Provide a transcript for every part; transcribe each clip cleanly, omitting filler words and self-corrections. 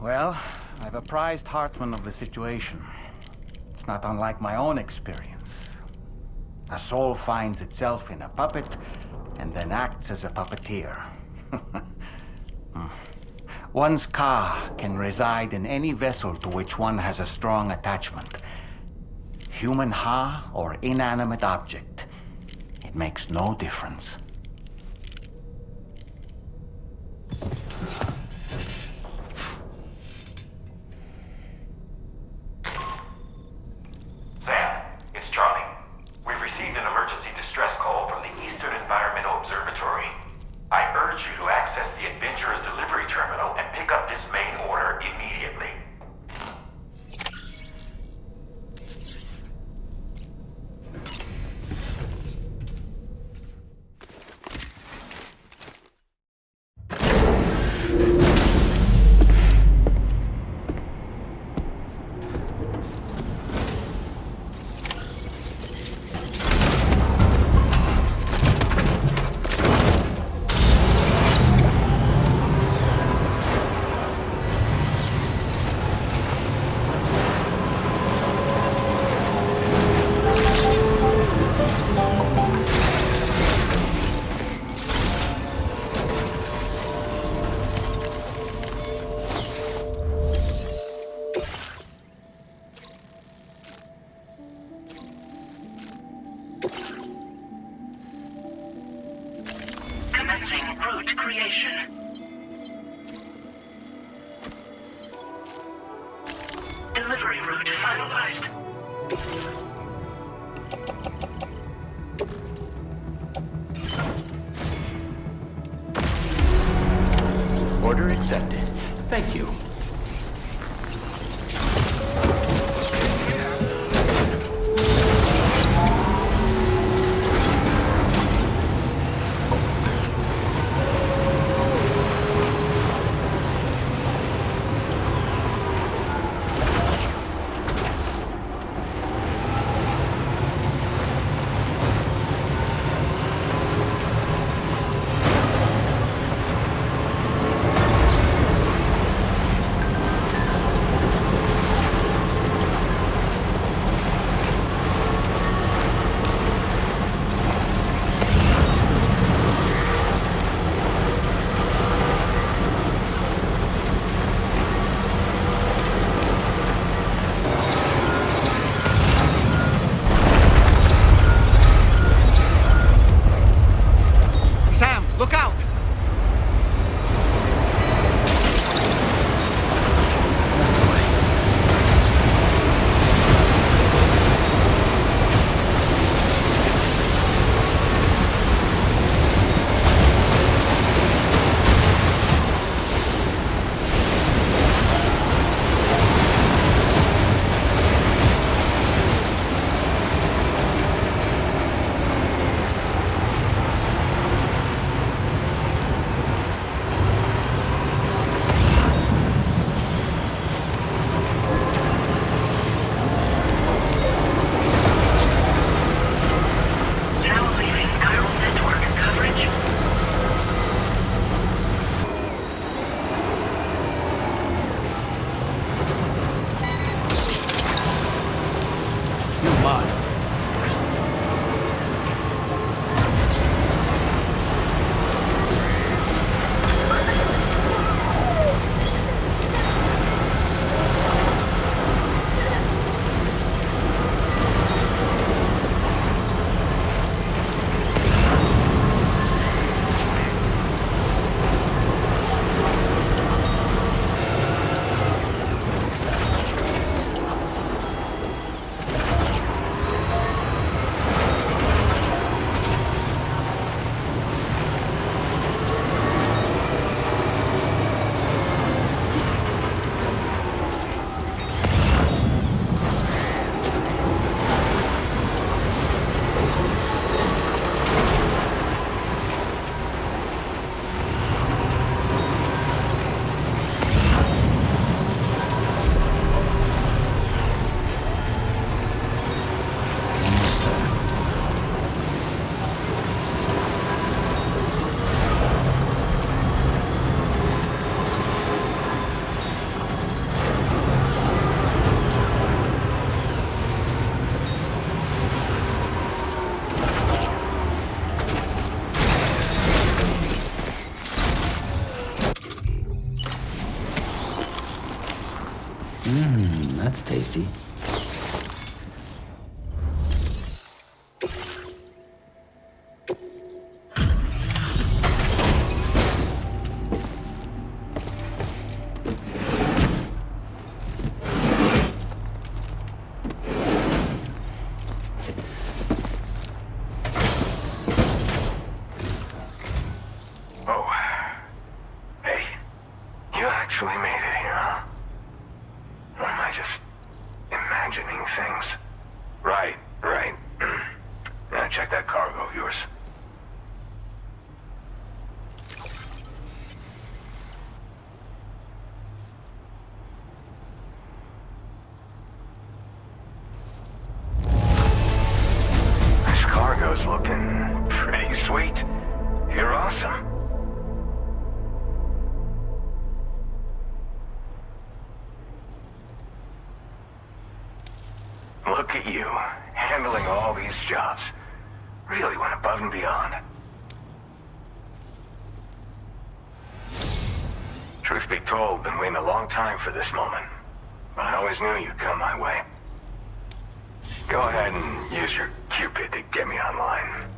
Well, I've apprised Hartman of the situation. It's not unlike my own experience. A soul finds itself in a puppet and then acts as a puppeteer. One's ka can reside in any vessel to which one has a strong attachment. Human ha or inanimate object. It makes no difference. Sam, it's Charlie. We've received an emergency distress call from the Eastern Environmental Observatory. I urge you to access the Adventurer's delivery terminal and pick up this main order immediately. Commencing route creation. Delivery route finalized. Order accepted. Thank you. tasty. Actually made it here, huh? Or am I just imagining things? Right. Now check that cargo of yours. This cargo's looking pretty sweet. You're awesome. Look at you, handling all these jobs. Really went above and beyond. Truth be told, been waiting a long time for this moment. But I always knew you'd come my way. Go ahead and use your Cupid to get me online.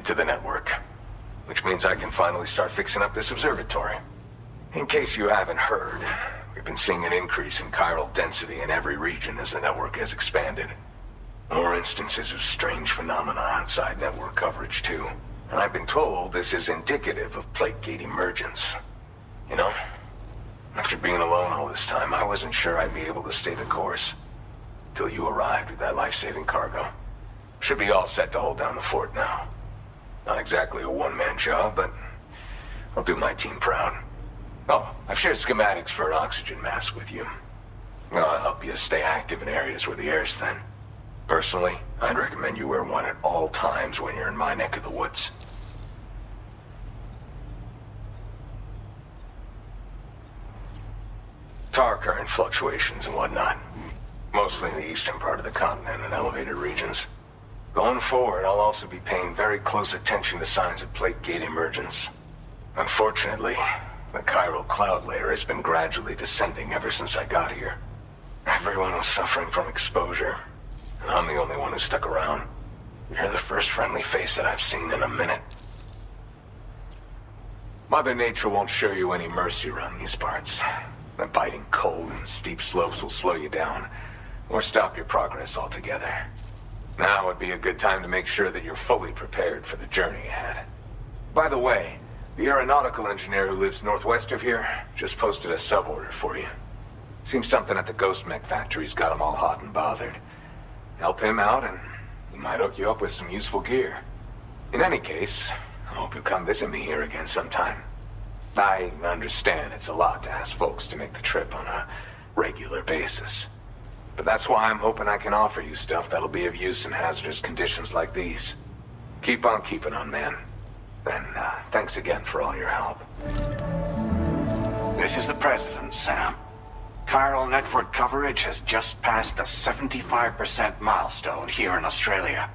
To the network, which means I can finally start fixing up this observatory. In case you haven't heard, we've been seeing an increase in chiral density in every region as the network has expanded. More instances of strange phenomena outside network coverage too. And I've been told this is indicative of plate gate emergence. You know, after being alone all this time, I wasn't sure I'd be able to stay the course. Till you arrived with that life-saving cargo. Should be all set to hold down the fort now. Not exactly a one-man job, but I'll do my team proud. Oh, I've shared schematics for an oxygen mask with you. I'll help you stay active in areas where the air's thin. Personally, I'd recommend you wear one at all times when you're in my neck of the woods. Tar current fluctuations and whatnot. Mostly in the eastern part of the continent and elevated regions. Going forward, I'll also be paying very close attention to signs of plate gate emergence. Unfortunately, the chiral cloud layer has been gradually descending ever since I got here. Everyone was suffering from exposure, and I'm the only one who stuck around. You're the first friendly face that I've seen in a minute. Mother Nature won't show you any mercy around these parts. The biting cold and steep slopes will slow you down, or stop your progress altogether. Now would be a good time to make sure that you're fully prepared for the journey ahead. By the way, the aeronautical engineer who lives northwest of here just posted a sub-order for you. Seems something at the Ghost Mech factory's got him all hot and bothered. Help him out and he might hook you up with some useful gear. In any case, I hope you'll come visit me here again sometime. I understand it's a lot to ask folks to make the trip on a regular basis. But that's why I'm hoping I can offer you stuff that'll be of use in hazardous conditions like these. Keep on keeping on, man. And thanks again for all your help. This is the President, Sam. Chiral network coverage has just passed the 75% milestone here in Australia.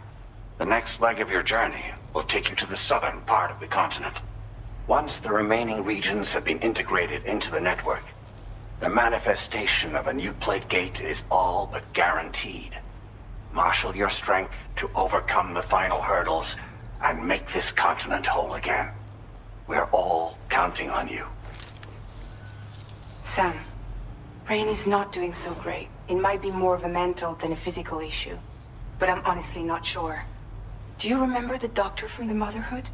The next leg of your journey will take you to the southern part of the continent. Once the remaining regions have been integrated into the network, the manifestation of a new plate gate is all but guaranteed. Marshal your strength to overcome the final hurdles and make this continent whole again. We're all counting on you. Sam, Rain is not doing so great. It might be more of a mental than a physical issue, but I'm honestly not sure. Do you remember the doctor from the Motherhood?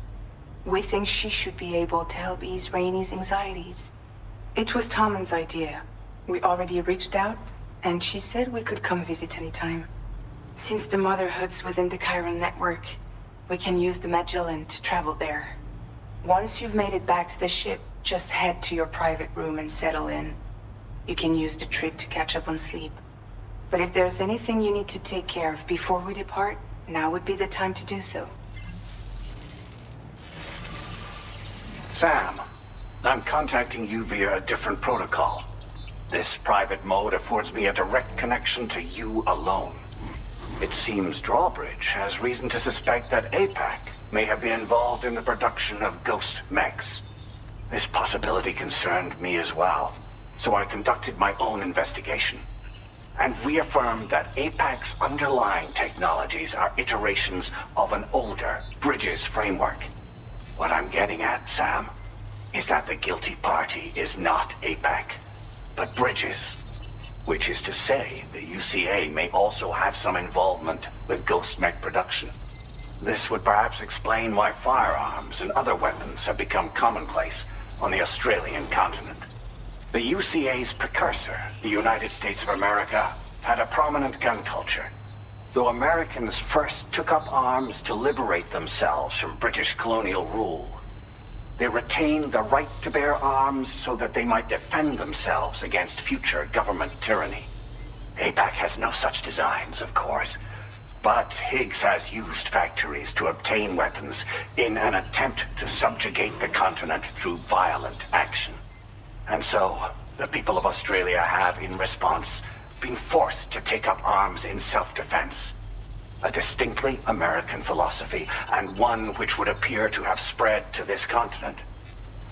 We think she should be able to help ease Rainey's anxieties. It was Tommen's idea. We already reached out, and she said we could come visit anytime. Since the Motherhood's within the Chiron network, we can use the Magellan to travel there. Once you've made it back to the ship, just head to your private room and settle in. You can use the trip to catch up on sleep. But if there's anything you need to take care of before we depart, now would be the time to do so. Sam, I'm contacting you via a different protocol. This private mode affords me a direct connection to you alone. It seems Drawbridge has reason to suspect that APAC may have been involved in the production of ghost mechs. This possibility concerned me as well, so I conducted my own investigation and reaffirmed that APAC's underlying technologies are iterations of an older Bridges framework. What I'm getting at, Sam, is that the guilty party is not APAC, but Bridges. Which is to say, the UCA may also have some involvement with ghost mech production. This would perhaps explain why firearms and other weapons have become commonplace on the Australian continent. The UCA's precursor, the United States of America, had a prominent gun culture. Though Americans first took up arms to liberate themselves from British colonial rule, they retained the right to bear arms so that they might defend themselves against future government tyranny. APAC has no such designs, of course, but Higgs has used factories to obtain weapons in an attempt to subjugate the continent through violent action. And so, the people of Australia have, in response, been forced to take up arms in self-defense. A distinctly American philosophy, and one which would appear to have spread to this continent.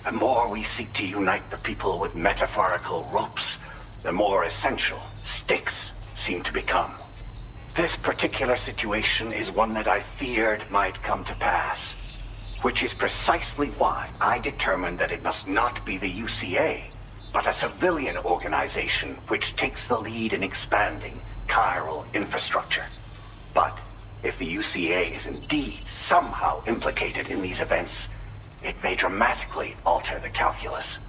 The more we seek to unite the people with metaphorical ropes, the more essential sticks seem to become. This particular situation is one that I feared might come to pass, which is precisely why I determined that it must not be the UCA, but a civilian organization which takes the lead in expanding chiral infrastructure. But if the UCA is indeed somehow implicated in these events, it may dramatically alter the calculus.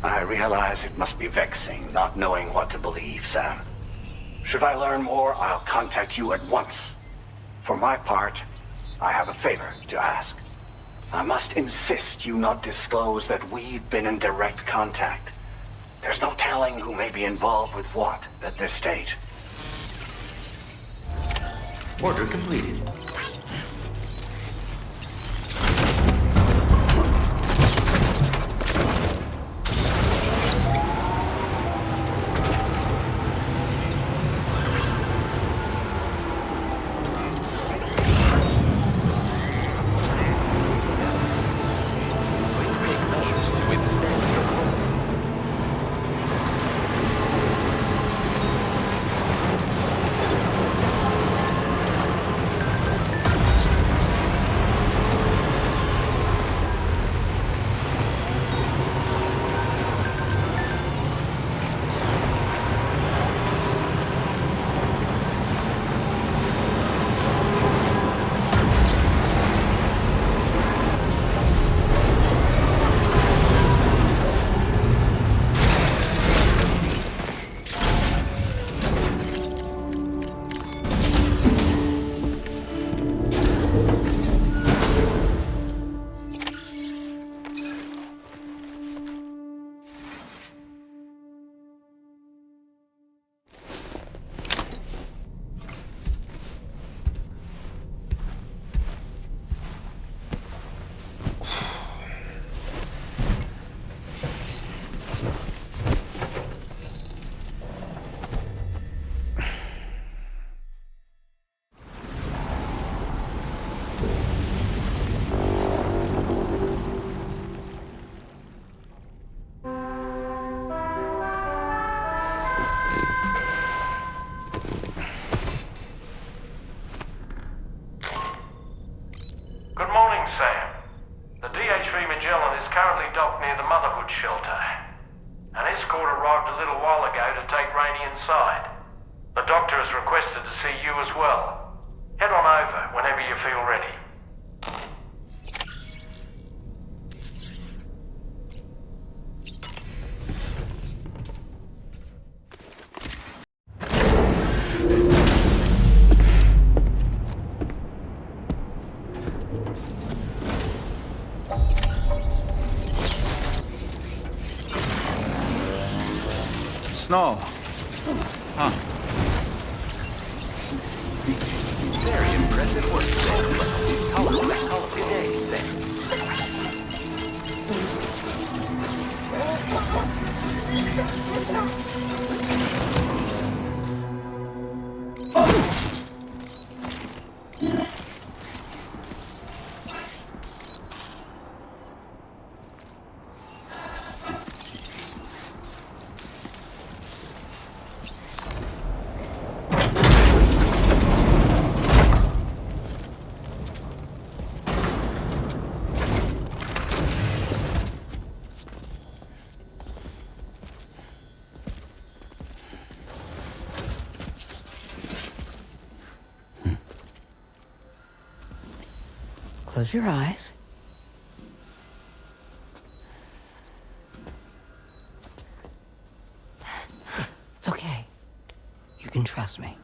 I realize it must be vexing not knowing what to believe, Sam. Should I learn more, I'll contact you at once. For my part, I have a favor to ask. I must insist you not disclose that we've been in direct contact. There's no telling who may be involved with what at this stage. Order completed. Good morning, Sam. The DH-3 Magellan is currently docked near the Motherhood shelter. An escort arrived a little while ago to take Rainey inside. The doctor has requested to see you as well. Head on over whenever you feel ready. snow. Huh. Very impressive work, Sam. Call it a day, Sam. Close your eyes. It's okay. You can trust me.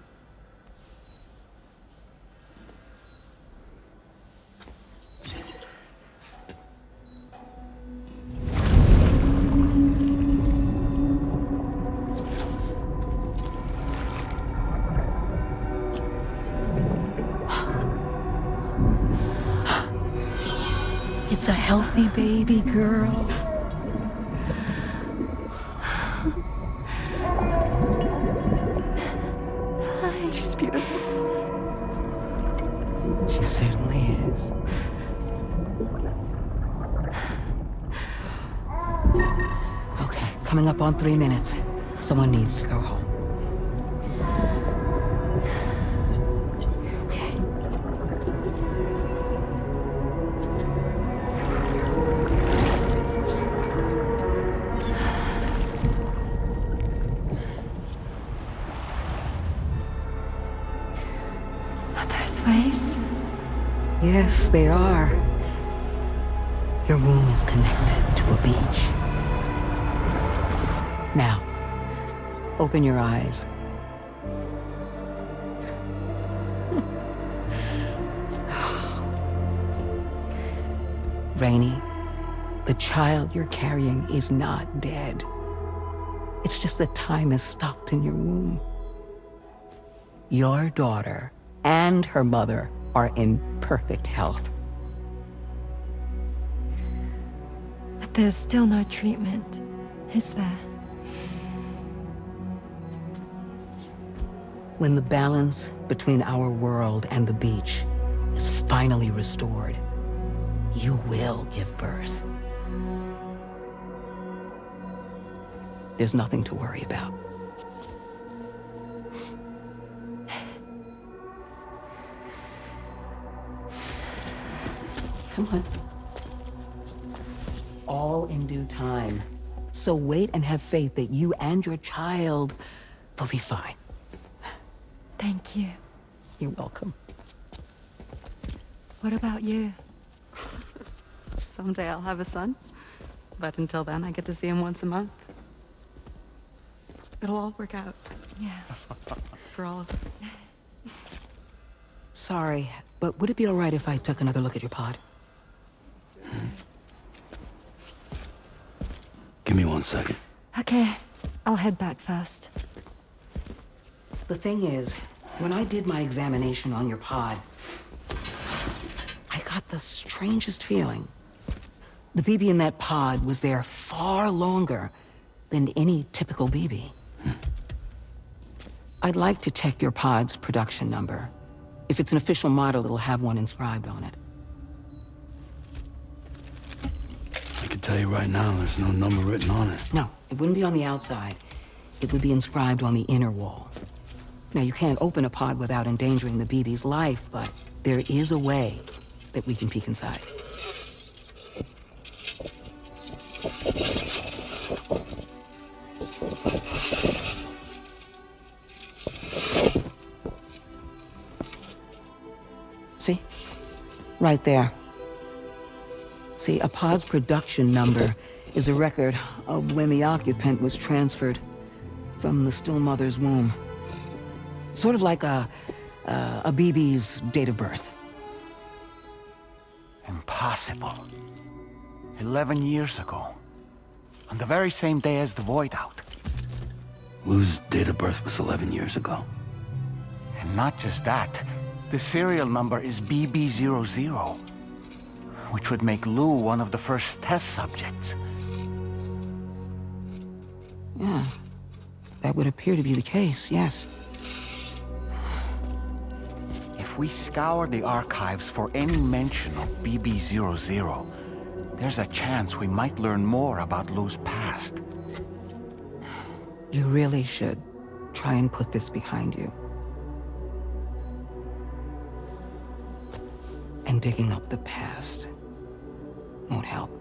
It's a healthy baby girl. She's beautiful. She certainly is. Okay, coming up on 3 minutes. Someone needs to go home. Okay. Waves? Yes, they are. Your womb is connected to a beach. Now, open your eyes. Rainy, the child you're carrying is not dead. It's just that time has stopped in your womb. Your daughter and her mother are in perfect health. But there's still no treatment, is there? When the balance between our world and the beach is finally restored, you will give birth. There's nothing to worry about. Come on. All in due time. So wait and have faith that you and your child will be fine. Thank you. You're welcome. What about you? Someday I'll have a son, but until then I get to see him once a month. It'll all work out. Yeah. For all of us. Sorry, but would it be all right if I took another look at your pod? Give me 1 second. Okay, I'll head back first. The thing is, when I did my examination on your pod, I got the strangest feeling. The BB in that pod was there far longer than any typical BB. I'd like to check your pod's production number. If it's an official model, it'll have one inscribed on it. I can tell you right now, there's no number written on it. No, it wouldn't be on the outside. It would be inscribed on the inner wall. Now, you can't open a pod without endangering the BB's life, but there is a way that we can peek inside. See? Right there. See, a pod's production number is a record of when the occupant was transferred from the still mother's womb. Sort of like a BB's date of birth. Impossible. 11 years ago. On the very same day as the Void Out. Lou's date of birth was 11 years ago. And not just that, the serial number is BB00, which would make Lou one of the first test subjects. Yeah, that would appear to be the case, yes. If we scour the archives for any mention of BB00, there's a chance we might learn more about Lou's past. You really should try and put this behind you. And digging up the past won't help.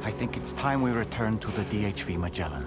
I think it's time we return to the DHV Magellan.